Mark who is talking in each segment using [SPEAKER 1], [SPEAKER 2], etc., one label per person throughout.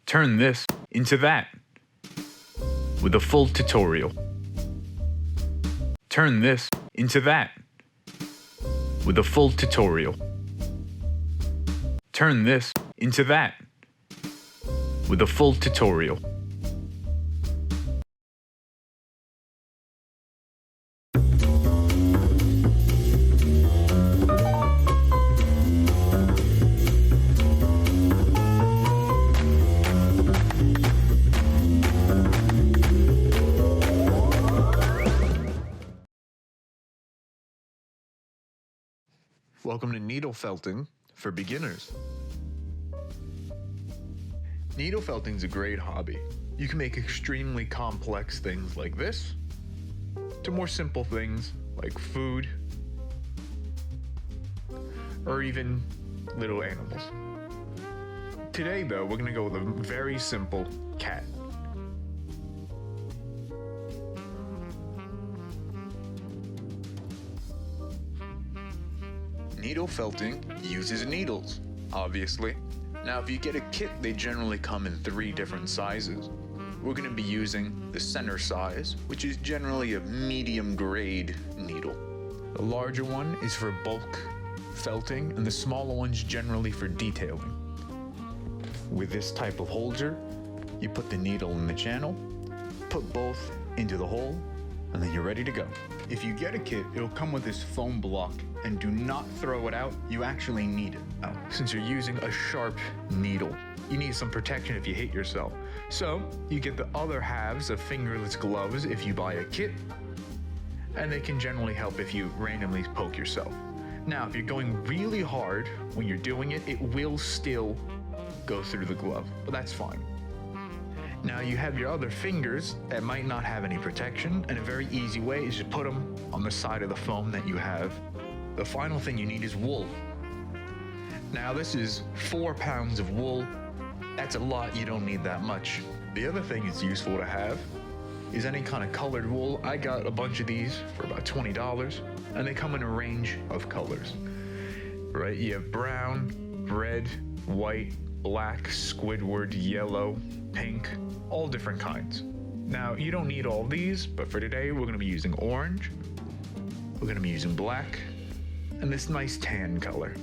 [SPEAKER 1] Turn this into that with a full tutorial. Turn this into that with a full tutorial. Turn this into that with a full tutorial.
[SPEAKER 2] Welcome to needle felting for beginners. Needle felting is a great hobby. You can make extremely complex things like this to more simple things like food or even little animals. Today though, we're going to go with a very simple cat. Needle felting uses needles, obviously. Now if you get a kit, they generally come in 3 different sizes. We're going to be using the center size, which is generally a medium grade needle. The larger one is for bulk felting, and the smaller one's generally for detailing. With this type of holder, you put the needle in the channel, put both into the hole, and then you're ready to go. If you get a kit, it'll come with this foam block, and do not throw it out, you actually need it. Since you're using a sharp needle, you need some protection if you hit yourself. So you get the other halves of fingerless gloves if you buy a kit, and they can generally help if you randomly poke yourself. Now, if you're going really hard when you're doing it, it will still go through the glove, but that's fine. Now you have your other fingers that might not have any protection, and a very easy way is to put them on the side of the foam that you have. The final thing you need is wool. Now this is 4 pounds of wool. That's a lot, you don't need that much. The other thing it's useful to have is any kind of colored wool. I got a bunch of these for about $20, and they come in a range of colors. Right, you have brown, red, white, black, Squidward, yellow, pink, all different kinds. Now, you don't need all these, but for today, we're gonna be using orange, we're gonna be using black, and this nice tan color.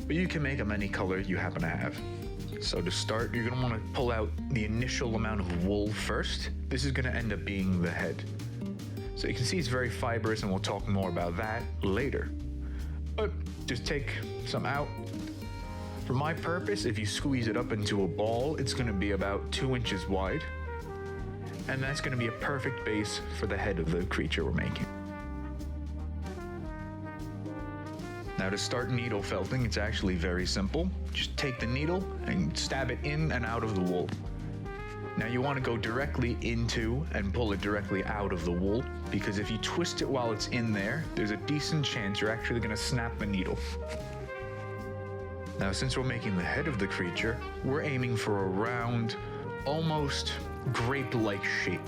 [SPEAKER 2] But you can make them any color you happen to have. So to start, you're gonna wanna pull out the initial amount of wool first. This is gonna end up being the head. So you can see it's very fibrous, and we'll talk more about that later. But just take some out. For my purpose, if you squeeze it up into a ball, it's going to be about 2 inches wide, and that's going to be a perfect base for the head of the creature we're making. Now to start needle felting, it's actually very simple. Just take the needle and stab it in and out of the wool. Now you want to go directly into and pull it directly out of the wool, because if you twist it while it's in there, there's a decent chance you're actually going to snap the needle. Now, since we're making the head of the creature, we're aiming for a round, almost grape-like shape,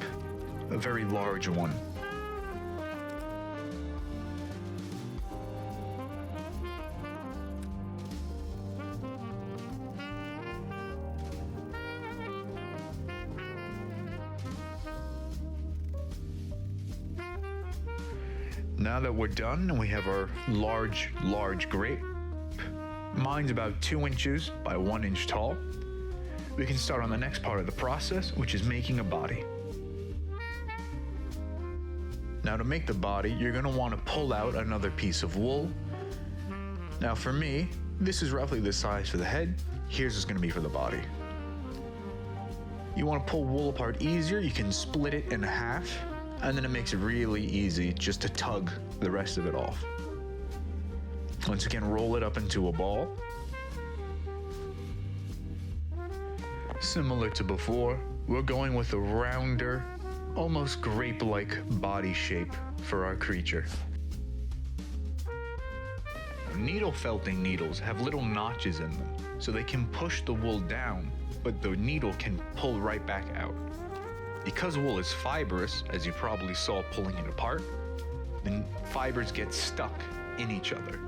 [SPEAKER 2] a very large one. Now that we're done and we have our large grape, mine's about 2 inches by 1 inch tall, we can start on the next part of the process, which is making a body. Now to make the body, you're going to want to pull out another piece of wool. Now for me, this is roughly the size for the head. Here's what's going to be for the body. You want to pull wool apart easier, you can split it in half, and then it makes it really easy just to tug the rest of it off. Once again, roll it up into a ball. Similar to before, we're going with a rounder, almost grape-like body shape for our creature. Needle felting needles have little notches in them, so they can push the wool down, but the needle can pull right back out. Because wool is fibrous, as you probably saw pulling it apart, the fibers get stuck in each other.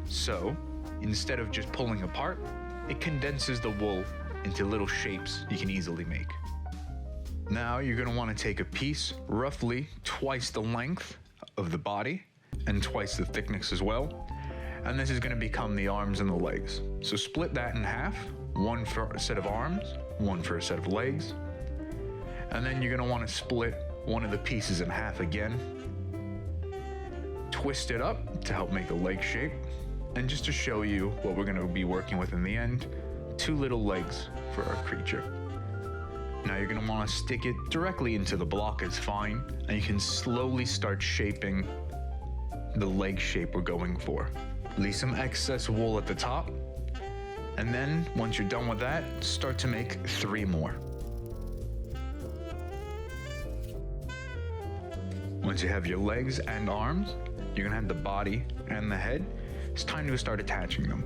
[SPEAKER 2] So, instead of just pulling apart, it condenses the wool into little shapes you can easily make. Now you're going to want to take a piece roughly twice the length of the body and twice the thickness as well. And this is going to become the arms and the legs. So split that in half, one for a set of arms, one for a set of legs. And then you're going to want to split one of the pieces in half again. Twist it up to help make the leg shape. And just to show you what we're going to be working with in the end, 2 little legs for our creature. Now you're going to want to stick it directly into the block, it's fine. And you can slowly start shaping the leg shape we're going for. Leave some excess wool at the top, and then once you're done with that, start to make 3 more. Once you have your legs and arms, you're gonna have the body and the head. It's time to start attaching them.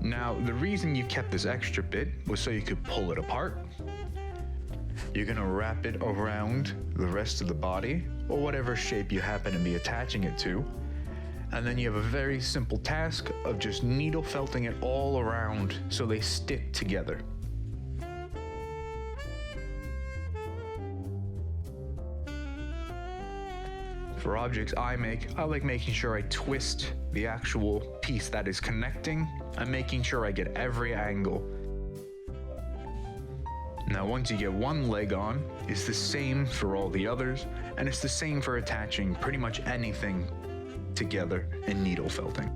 [SPEAKER 2] Now, the reason you kept this extra bit was so you could pull it apart. You're gonna wrap it around the rest of the body, or whatever shape you happen to be attaching it to. And then you have a very simple task of just needle felting it all around so they stick together. For objects I like making sure I twist the actual piece that is connecting and making sure I get every angle. Now once you get one leg on, it's the same for all the others, and it's the same for attaching pretty much anything together in needle felting.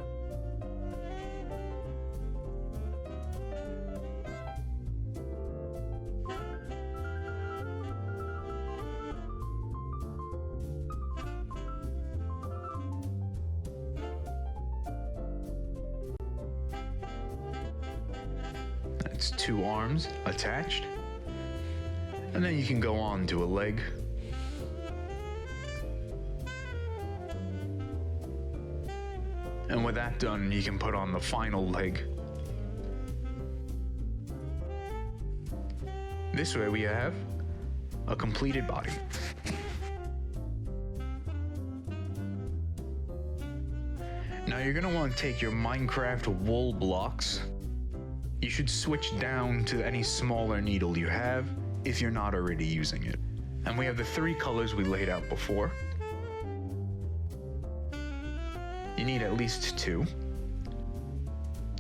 [SPEAKER 2] That's 2 arms attached, and then you can go on to a leg. And with that done, you can put on the final leg. This way we have a completed body. Now you're gonna want to take your Minecraft wool blocks. You should switch down to any smaller needle you have if you're not already using it. And we have the 3 colors we laid out before. You need at least 2.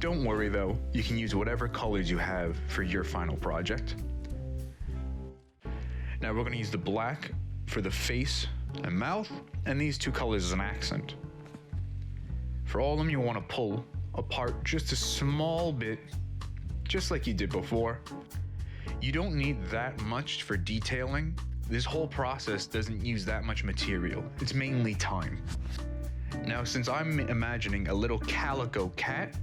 [SPEAKER 2] Don't worry though, you can use whatever colors you have for your final project. Now we're gonna use the black for the face and mouth, and these 2 colors as an accent. For all of them, you wanna pull apart just a small bit, just like you did before. You don't need that much for detailing. This whole process doesn't use that much material. It's mainly time. Now, since I'm imagining a little calico cat,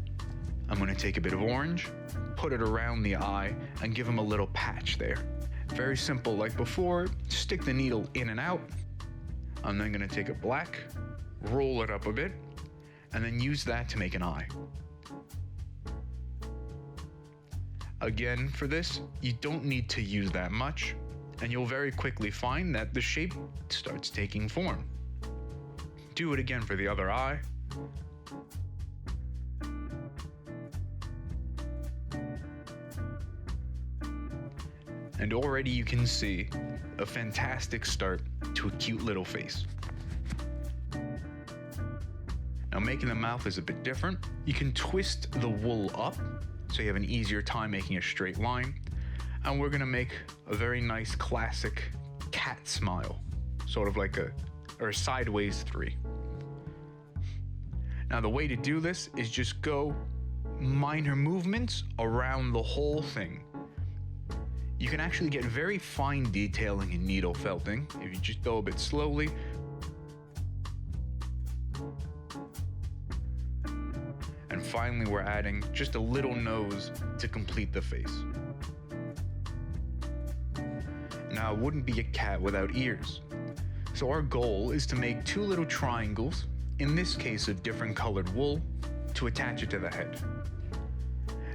[SPEAKER 2] I'm gonna take a bit of orange, put it around the eye, and give him a little patch there. Very simple like before, stick the needle in and out. I'm then gonna take a black, roll it up a bit, and then use that to make an eye. Again, for this, you don't need to use that much, and you'll very quickly find that the shape starts taking form. Do it again for the other eye. And already you can see a fantastic start to a cute little face. Now making the mouth is a bit different. You can twist the wool up so you have an easier time making a straight line. And we're gonna make a very nice classic cat smile, sort of like a sideways 3. Now the way to do this is just go minor movements around the whole thing. You can actually get very fine detailing in needle felting if you just go a bit slowly. And finally we're adding just a little nose to complete the face. Now it wouldn't be a cat without ears. So our goal is to make 2 little triangles, in this case of different colored wool, to attach it to the head.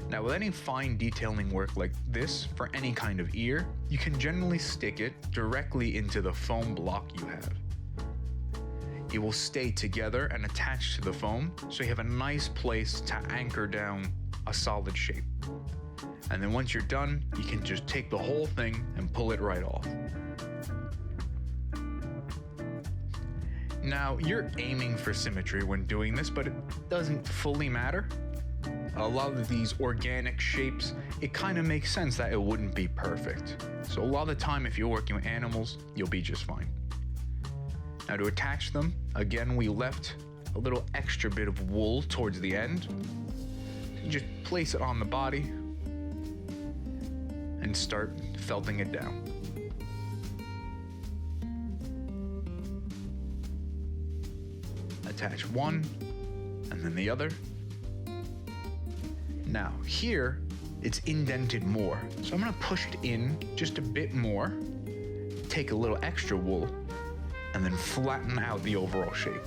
[SPEAKER 2] Now with any fine detailing work like this for any kind of ear, you can generally stick it directly into the foam block you have. It will stay together and attached to the foam, so you have a nice place to anchor down a solid shape. And then once you're done, you can just take the whole thing and pull it right off. Now, you're aiming for symmetry when doing this, but it doesn't fully matter. A lot of these organic shapes, it kind of makes sense that it wouldn't be perfect. So a lot of the time, if you're working with animals, you'll be just fine. Now to attach them, again, we left a little extra bit of wool towards the end. You just place it on the body and start felting it down. Attach one and then the other. Now here, it's indented more. So I'm gonna push it in just a bit more, take a little extra wool, and then flatten out the overall shape.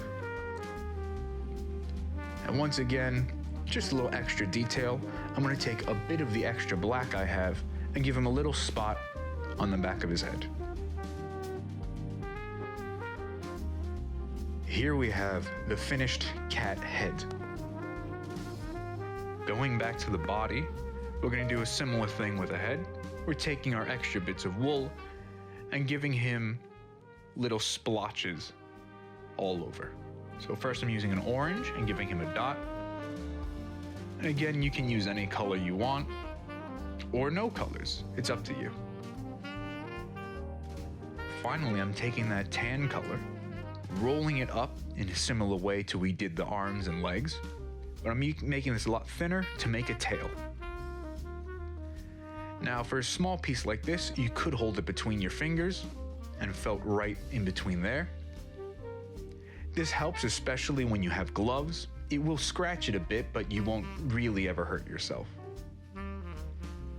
[SPEAKER 2] And once again, just a little extra detail, I'm gonna take a bit of the extra black I have and give him a little spot on the back of his head. Here we have the finished cat head. Going back to the body, we're gonna do a similar thing with the head. We're taking our extra bits of wool and giving him little splotches all over. So first I'm using an orange and giving him a dot. And again, you can use any color you want or no colors. It's up to you. Finally, I'm taking that tan color, rolling it up in a similar way to we did the arms and legs, but I'm making this a lot thinner to make a tail. Now for a small piece like this, you could hold it between your fingers and felt right in between there. This helps especially when you have gloves. It will scratch it a bit, but you won't really ever hurt yourself.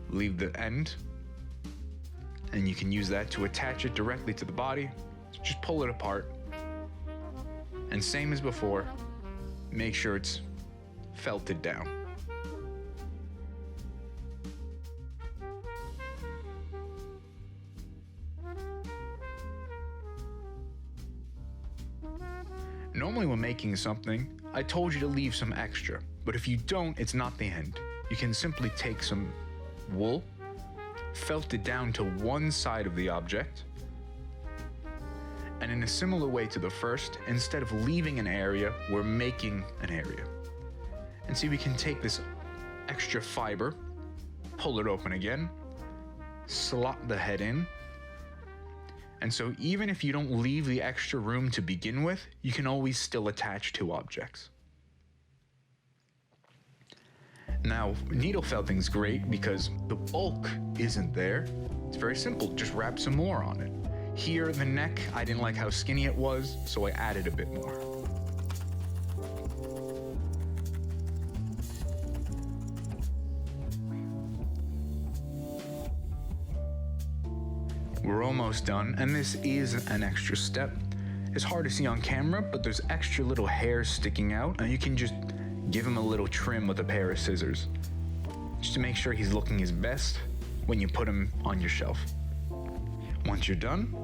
[SPEAKER 2] Leave the end, and you can use that to attach it directly to the body. Just pull it apart. And same as before, make sure it's felted down. Normally when making something, I told you to leave some extra, but if you don't, it's not the end. You can simply take some wool, felt it down to one side of the object, and in a similar way to the first, instead of leaving an area, we're making an area. And see, we can take this extra fiber, pull it open again, slot the head in, and so even if you don't leave the extra room to begin with, you can always still attach two objects. Now, needle felting's great because the bulk isn't there. It's very simple, just wrap some more on it. Here, the neck, I didn't like how skinny it was, so I added a bit more. We're almost done, and this is an extra step. It's hard to see on camera, but there's extra little hairs sticking out, and you can just give him a little trim with a pair of scissors, just to make sure he's looking his best when you put him on your shelf. Once you're done,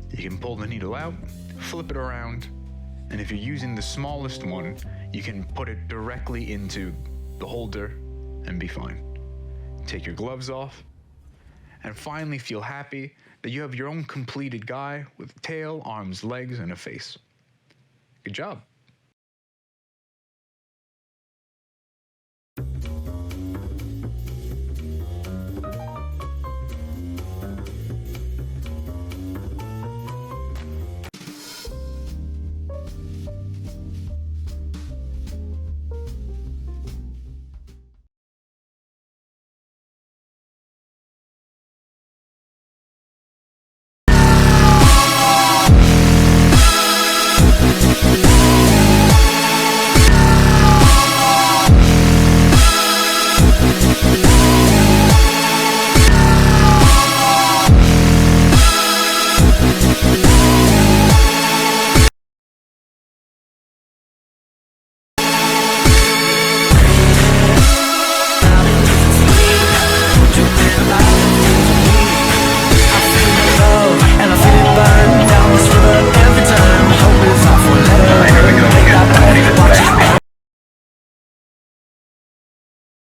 [SPEAKER 2] you can pull the needle out, flip it around, and if you're using the smallest one, you can put it directly into the holder and be fine. Take your gloves off, and finally feel happy that you have your own completed guy with tail, arms, legs, and a face. Good job.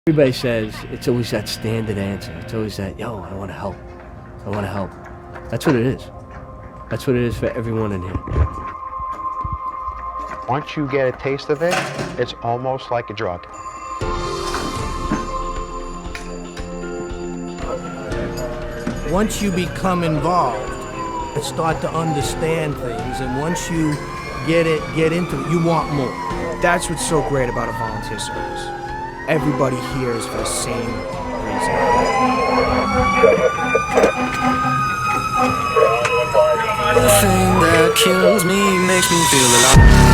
[SPEAKER 3] Everybody says it's always that standard answer. It's always that, yo, I want to help. I want to help. That's what it is. That's what it is for everyone in here.
[SPEAKER 4] Once you get a taste of it, it's almost like a drug.
[SPEAKER 5] Once you become involved and start to understand things, and once you get into it, you want more.
[SPEAKER 6] That's what's so great about a volunteer service. Everybody here is for the same reason.
[SPEAKER 7] The thing that kills me makes me feel alive.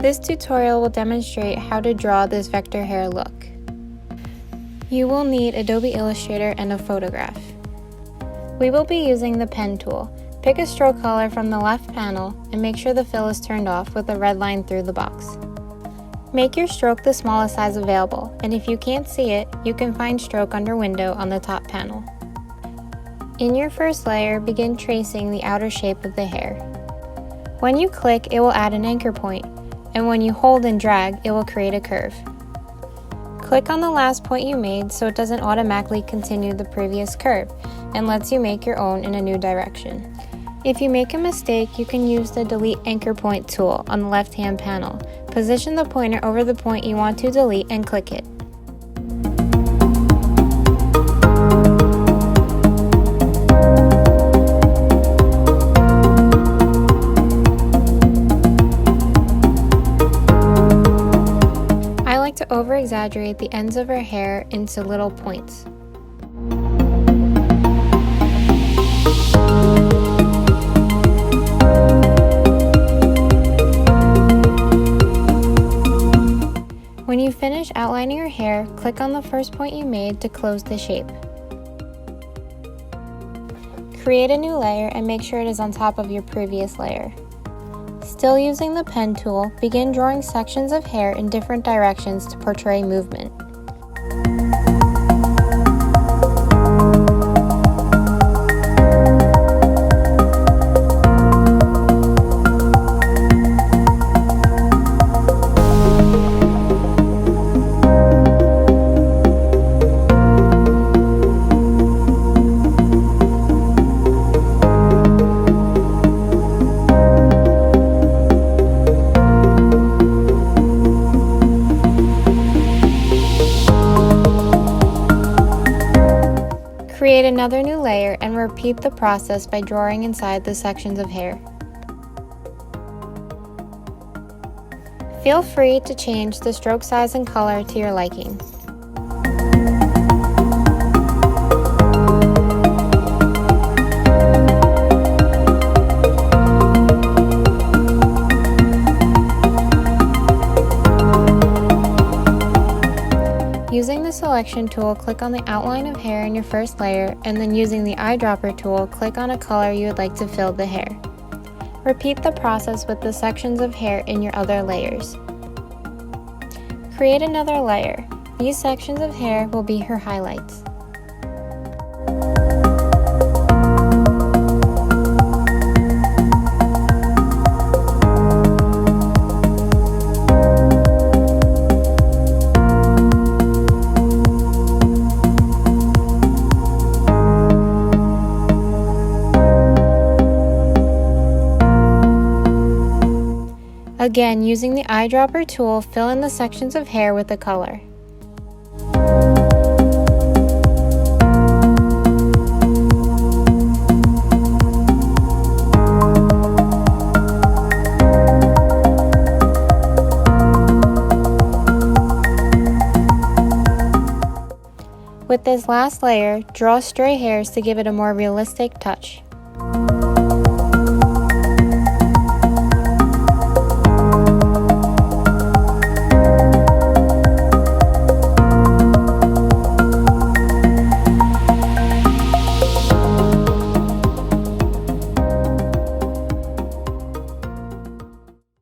[SPEAKER 8] This tutorial will demonstrate how to draw this vector hair look. You will need Adobe Illustrator and a photograph. We will be using the pen tool. Pick a stroke color from the left panel and make sure the fill is turned off with a red line through the box. Make your stroke the smallest size available, and if you can't see it, you can find stroke under window on the top panel. In your first layer, begin tracing the outer shape of the hair. When you click, it will add an anchor point, and when you hold and drag, it will create a curve. Click on the last point you made so it doesn't automatically continue the previous curve and lets you make your own in a new direction. If you make a mistake, you can use the Delete Anchor Point tool on the left-hand panel. Position the pointer over the point you want to delete and click it. To over-exaggerate the ends of her hair into little points. When you finish outlining your hair, click on the first point you made to close the shape. Create a new layer and make sure it is on top of your previous layer. Still using the pen tool, begin drawing sections of hair in different directions to portray movement. Create another new layer and repeat the process by drawing inside the sections of hair. Feel free to change the stroke size and color to your liking. Using the selection tool, click on the outline of hair in your first layer, and then using the eyedropper tool, click on a color you would like to fill the hair. Repeat the process with the sections of hair in your other layers. Create another layer. These sections of hair will be her highlights. Again, using the eyedropper tool, fill in the sections of hair with the color. With this last layer, draw stray hairs to give it a more realistic touch.